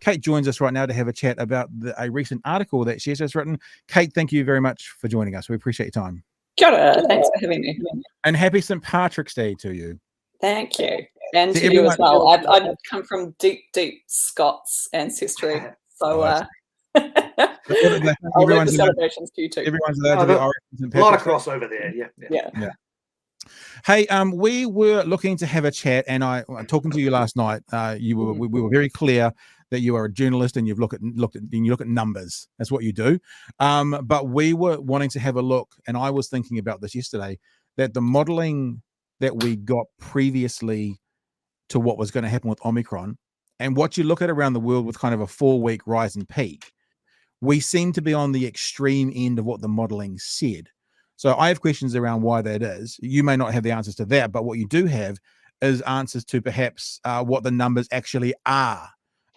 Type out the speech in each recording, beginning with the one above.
Kate joins us right now to have a chat about a recent article that she's just written. Kate, thank you very much for joining us. We appreciate your time. Kia ora. Thanks for having me. And happy St. Patrick's Day to you. Thank you. And So to you as well. I've come from deep, deep Scots ancestry. So I'll leave the celebrations to you too. Everyone's allowed to be Irish. A lot of crossover there. Yeah. Hey, we were looking to have a chat, and I'm talking to you last night. We were very clear that you are a journalist and you look at numbers. That's what you do. But we were wanting to have a look, and I was thinking about this yesterday, that the modeling that we got previously to what was going to happen with Omicron, and what you look at around the world with kind of a 4-week rise and peak, we seem to be on the extreme end of what the modeling said. So I have questions around why that is. You may not have the answers to that, but what you do have is answers to perhaps what the numbers actually are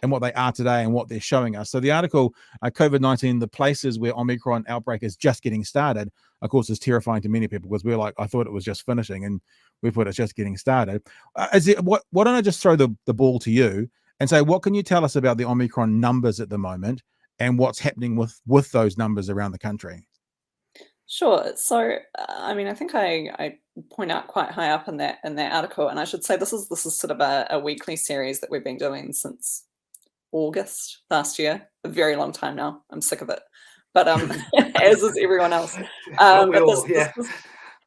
and what they are today and what they're showing us. So the article, COVID-19, the places where Omicron outbreak is just getting started, of course, is terrifying to many people because we're like, I thought it was just finishing, and we thought it's just getting started. Why don't I just throw the ball to you and say, what can you tell us about the Omicron numbers at the moment and what's happening with those numbers around the country? Sure. So, I mean, I think I point out quite high up in that article, and I should say this is sort of a weekly series that we've been doing since August last year, a very long time now. I'm sick of it, but as is everyone else.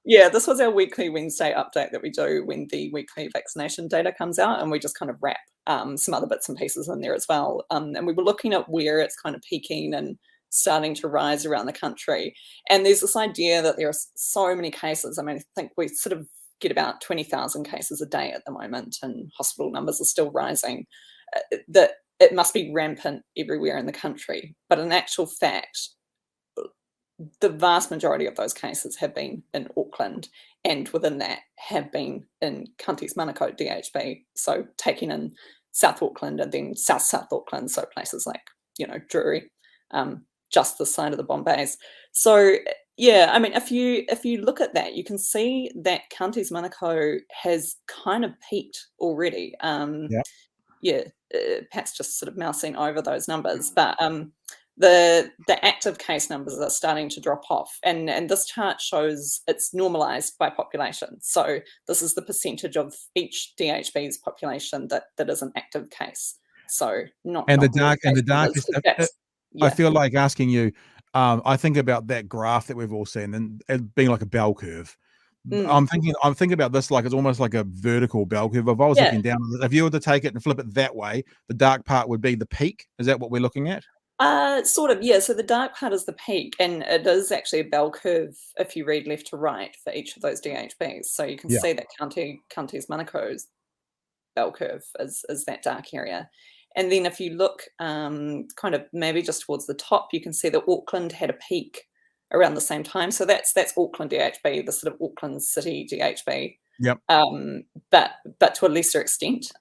This was our weekly Wednesday update that we do when the weekly vaccination data comes out, and we just kind of wrap some other bits and pieces in there as well. And we were looking at where it's kind of peaking and starting to rise around the country. And there's this idea that there are so many cases. I mean, I think we sort of get about 20,000 cases a day at the moment, and hospital numbers are still rising, that it must be rampant everywhere in the country. But in actual fact, the vast majority of those cases have been in Auckland, and within that have been in Counties Manukau DHB. So taking in South Auckland and then South Auckland, so places like, Drury, just the side of the Bombays. So yeah, I mean, if you look at that, you can see that Counties Manukau has kind of peaked already. Pat's just sort of mousing over those numbers, but the active case numbers are starting to drop off, and this chart shows it's normalized by population. So this is the percentage of each DHB's population that is an active case. So the dark is. I feel like asking you, I think about that graph that we've all seen and it being like a bell curve. I'm thinking about this like it's almost like a vertical bell curve. If I was looking down, if you were to take it and flip it that way, the dark part would be the peak. Is that what we're looking at? Sort of, yeah. So the dark part is the peak, and it is actually a bell curve if you read left to right for each of those DHBs. So you can see that Counties Manukau's bell curve is that dark area. And then if you look kind of maybe just towards the top, you can see that Auckland had a peak around the same time. So that's Auckland DHB, the sort of Auckland City DHB. Yep. But to a lesser extent,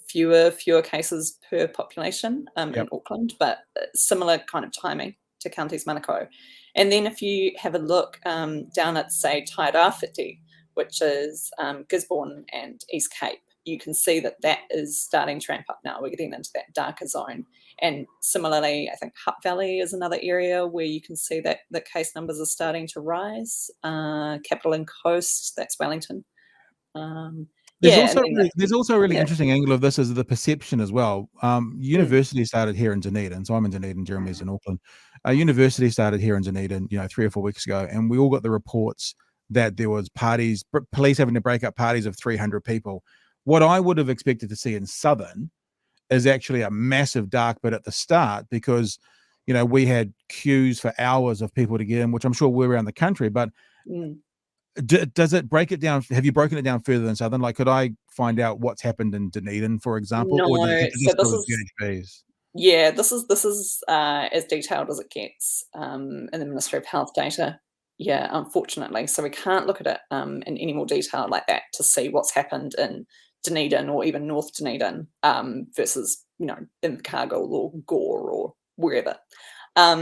fewer cases per population in Auckland, but similar kind of timing to Counties Manukau. And then if you have a look down at, say, Tairawhiti, which is Gisborne and East Cape, you can see that is starting to ramp up now. We're getting into that darker zone. And similarly, I think Hutt Valley is another area where you can see that the case numbers are starting to rise. Capital and Coast, that's Wellington. There's also a really interesting angle of this is the perception as well. University started here in Dunedin. So I'm in Dunedin, Jeremy's in Auckland. University started here in Dunedin, 3 or 4 weeks ago. And we all got the reports that there was parties, police having to break up parties of 300 people. What I would have expected to see in Southern is actually a massive dark bit at the start because, we had queues for hours of people to get in, which I'm sure we're around the country. But does it break it down? Have you broken it down further than Southern? Like, could I find out what's happened in Dunedin, for example? No, or this is as detailed as it gets in the Ministry of Health data. Yeah, unfortunately. So we can't look at it in any more detail like that to see what's happened in Dunedin or even North Dunedin versus, Invercargill or Gore or wherever. I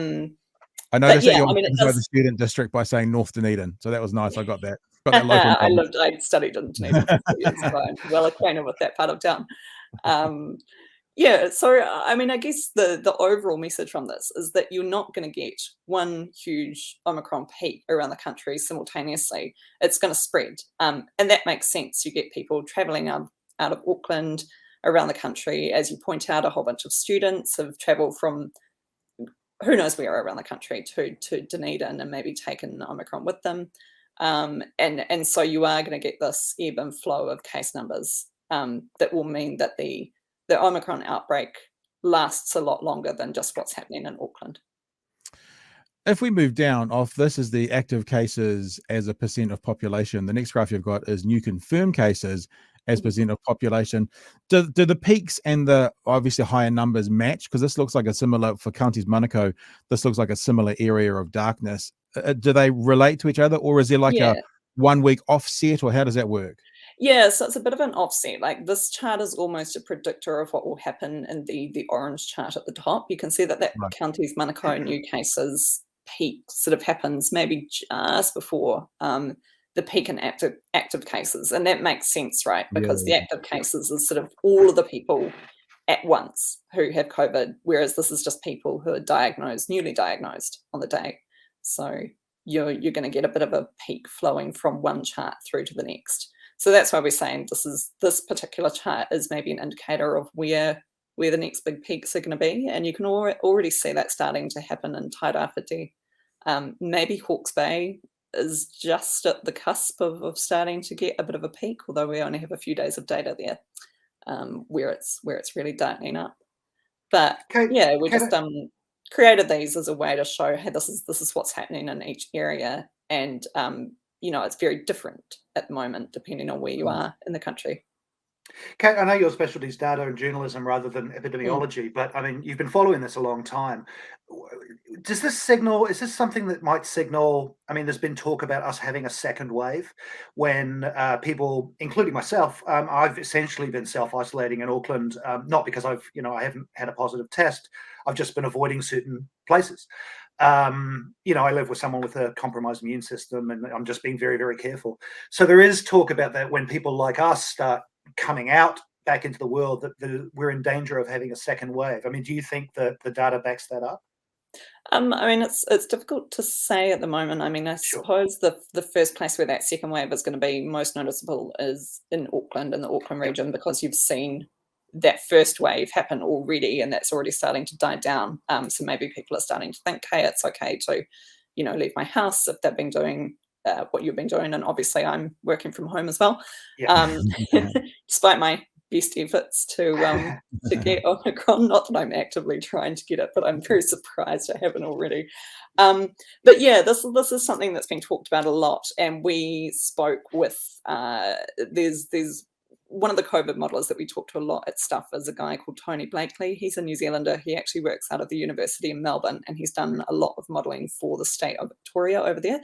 noticed that you inside the student district by saying North Dunedin, so that was nice. I got that. I studied in Dunedin for 4 years, so I'm well acquainted with that part of town. Yeah, so I mean, I guess the overall message from this is that you're not going to get one huge Omicron peak around the country simultaneously. It's going to spread, and that makes sense. You get people travelling out of Auckland around the country, as you point out. A whole bunch of students have travelled from who knows where around the country to Dunedin and maybe taken Omicron with them, and so you are going to get this ebb and flow of case numbers that will mean that the Omicron outbreak lasts a lot longer than just what's happening in Auckland. If we move down off, this is the active cases as a percent of population. The next graph you've got is new confirmed cases as percent of population. Do the peaks and the obviously higher numbers match? Because this looks like a similar, for counties Manukau, this looks like a similar area of darkness. Do they relate to each other, or is there like Yeah. a 1 week offset, or how does that work? Yeah, so it's a bit of an offset. Like this chart is almost a predictor of what will happen in the orange chart at the top. You can see that Right. counties Manukau new cases peak sort of happens maybe just before the peak in active cases, and that makes sense, right? Because the Yeah. active cases is sort of all of the people at once who have COVID, whereas this is just people who are newly diagnosed on the day. So you're going to get a bit of a peak flowing from one chart through to the next. So that's why we're saying this particular chart is maybe an indicator of where the next big peaks are going to be, and you can already see that starting to happen in Tairāwhiti. Maybe Hawke's Bay is just at the cusp of starting to get a bit of a peak, although we only have a few days of data there where it's really darkening up. But Kate, yeah, we Kate, just created these as a way to show, hey, this is what's happening in each area, and it's very different at the moment depending on where you are in the country. Kate, I know your specialty is data and journalism rather than Mm. epidemiology, but I mean, you've been following this a long time. Does this signal, is this something that might signal? I mean, there's been talk about us having a second wave when people, including myself, I've essentially been self-isolating in Auckland, not because I haven't had a positive test. I've just been avoiding certain places. I live with someone with a compromised immune system, and I'm just being very, very careful. So there is talk about that when people like us start coming out back into the world, that we're in danger of having a second wave. I mean, do you think that the data backs that up? I mean, it's difficult to say at the moment. I mean, I Sure. suppose the first place where that second wave is going to be most noticeable is in Auckland, in the Auckland Yep. region, because you've seen that first wave happen already, and that's already starting to die down. So maybe people are starting to think, hey, it's okay to, leave my house if they've been doing what you've been doing. And obviously, I'm working from home as well, Yeah. despite my best efforts to get Omicron. Not that I'm actively trying to get it, but I'm very surprised I haven't already. But yeah, this is something that's been talked about a lot, and we spoke with there's one of the COVID modelers that we talk to a lot at Stuff is a guy called Tony Blakely. He's a New Zealander. He actually works out of the University in Melbourne, and he's done a lot of modelling for the state of Victoria over there.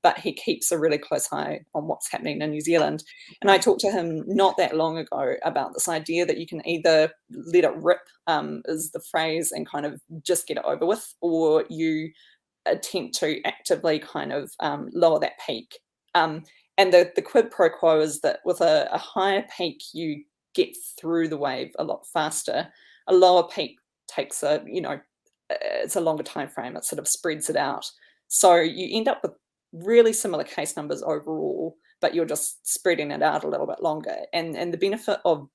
But he keeps a really close eye on what's happening in New Zealand. And I talked to him not that long ago about this idea that you can either let it rip, is the phrase, and kind of just get it over with, or you attempt to actively kind of lower that peak. And the quid pro quo is that with a higher peak, you get through the wave a lot faster. A lower peak takes it's a longer time frame. It sort of spreads it out. So you end up with really similar case numbers overall, but you're just spreading it out a little bit longer. And the benefit of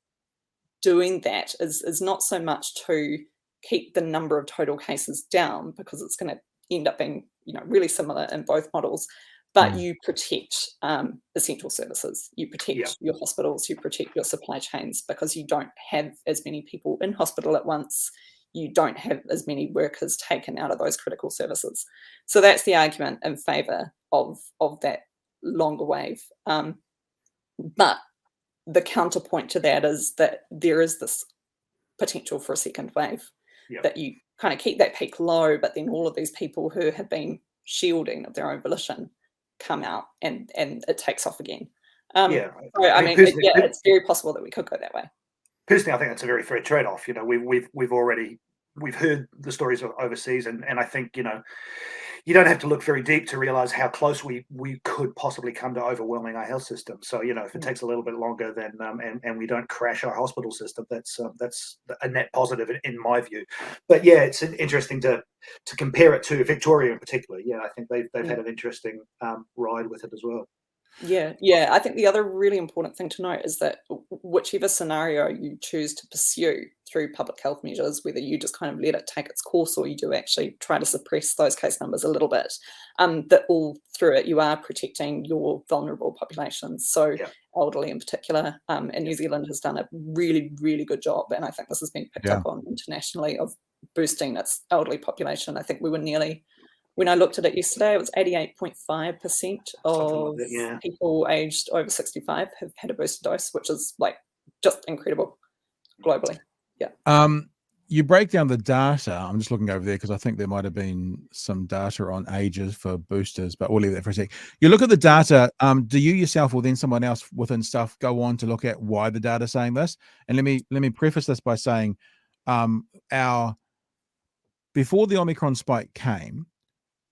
doing that is not so much to keep the number of total cases down, because it's going to end up being really similar in both models, but you protect essential services, you protect your hospitals, you protect your supply chains, because you don't have as many people in hospital at once. You don't have as many workers taken out of those critical services. So that's the argument in favour of that longer wave. But the counterpoint to that is that there is this potential for a second wave, that you kind of keep that peak low, but then all of these people who have been shielding of their own volition come out, and it takes off again. So, I mean, it's very possible that we could go that way. Personally, I think that's a very fair trade-off. We've heard the stories of overseas, and I think you don't have to look very deep to realize how close we could possibly come to overwhelming our health system. So, if it takes a little bit longer, then and we don't crash our hospital system, that's a net positive in my view. But yeah, it's interesting to compare it to Victoria in particular. Yeah, I think they've had an interesting ride with it as well. Yeah. I think the other really important thing to note is that whichever scenario you choose to pursue through public health measures, whether you just kind of let it take its course or you do actually try to suppress those case numbers a little bit, that all through it you are protecting your vulnerable populations. So elderly in particular, and New Zealand has done a really, really good job, and I think this has been picked up on internationally, of boosting its elderly population. I think we were nearly, when I looked at it yesterday, it was 88.5% of people aged over 65 have had a booster dose, which is like just incredible globally. Yeah. You break down the data. I'm just looking over there because I think there might have been some data on ages for boosters, but we'll leave that for a sec. You look at the data. Do you yourself or then someone else within Stuff go on to look at why the data is saying this? And let me preface this by saying, before the Omicron spike came,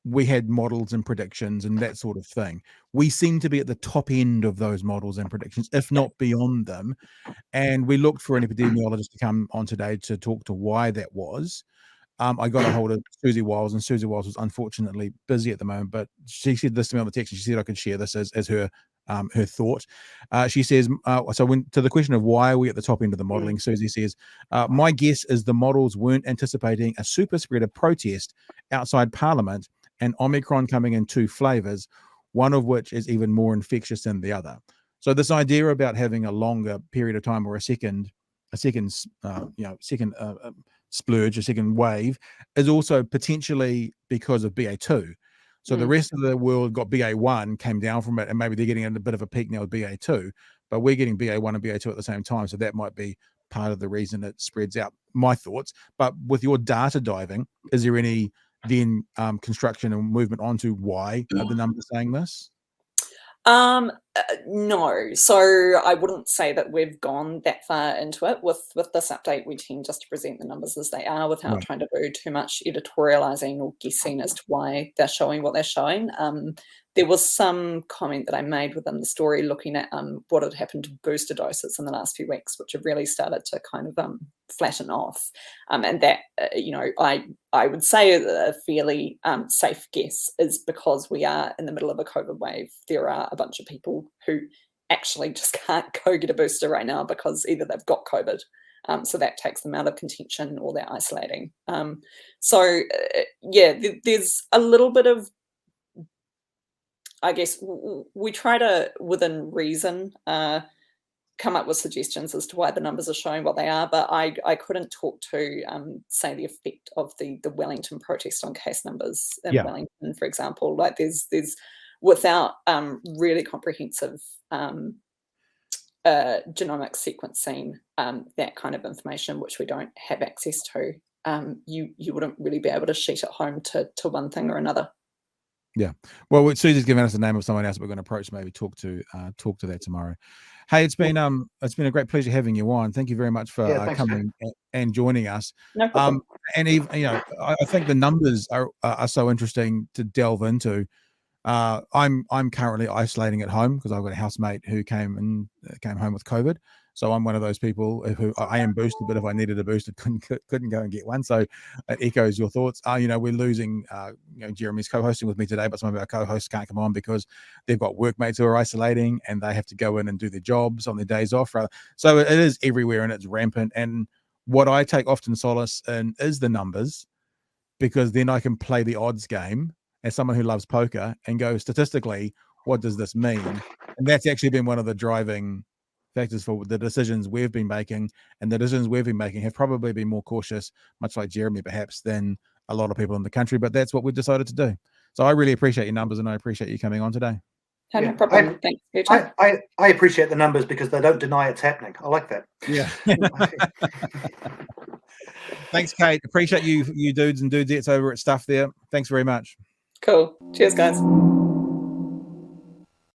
we had models and predictions and that sort of thing. We seem to be at the top end of those models and predictions, if not beyond them. And we looked for an epidemiologist to come on today to talk to why that was. I got a hold of Susie Wiles, and Susie Wiles was unfortunately busy at the moment, but she said this to me on the text, and she said I could share this as her thought. She says, so when to the question of why are we at the top end of the modeling, Susie says, my guess is the models weren't anticipating a super spreader protest outside Parliament and Omicron coming in two flavors, one of which is even more infectious than the other. So this idea about having a longer period of time or a second splurge, a second wave, is also potentially because of BA2. So the rest of the world got BA1, came down from it, and maybe they're getting a bit of a peak now with BA2, but we're getting BA1 and BA2 at the same time. So that might be part of the reason it spreads out. My thoughts. But with your data diving, is there any then construction and movement onto why are the numbers saying this? No. So I wouldn't say that we've gone that far into it. With this update, we tend just to present the numbers as they are without trying to do too much editorializing or guessing as to why they're showing what they're showing. There was some comment that I made within the story looking at what had happened to booster doses in the last few weeks, which have really started to kind of flatten off. And that, I would say a fairly safe guess is because we are in the middle of a COVID wave. There are a bunch of people who actually just can't go get a booster right now because either they've got COVID, so that takes them out of contention, or they're isolating. There's a little bit of, I guess, we try to, within reason, come up with suggestions as to why the numbers are showing what they are, but I couldn't talk to, say, the effect of the Wellington protest on case numbers in Wellington, for example. Like there's without really comprehensive genomic sequencing, that kind of information, which we don't have access to, you wouldn't really be able to sheet it home to one thing or another. Yeah. Well, Susie's given us the name of someone else we're going to approach, maybe talk to that tomorrow. Hey, it's been a great pleasure having you on. Thank you very much for coming and joining us. No problem. And even, I think the numbers are so interesting to delve into. I'm currently isolating at home because I've got a housemate who came home with COVID. So I'm one of those people who I am boosted, but if I needed a booster, couldn't go and get one. So it echoes your thoughts. We're losing, Jeremy's co-hosting with me today, but some of our co-hosts can't come on because they've got workmates who are isolating and they have to go in and do their jobs on their days off. So it is everywhere and it's rampant. And what I take often solace in is the numbers, because then I can play the odds game as someone who loves poker and go, statistically, what does this mean? And that's actually been one of the driving factors for the decisions we've been making, and the decisions we've been making have probably been more cautious, much like Jeremy perhaps, than a lot of people in the country, but that's what we've decided to do. So I really appreciate your numbers and I appreciate you coming on today. No problem. Thanks for your time. I appreciate the numbers because they don't deny it's happening. I like that. Yeah. Thanks, Kate. Appreciate you dudes and dudettes over at Stuff there. Thanks very much. Cool. Cheers, guys.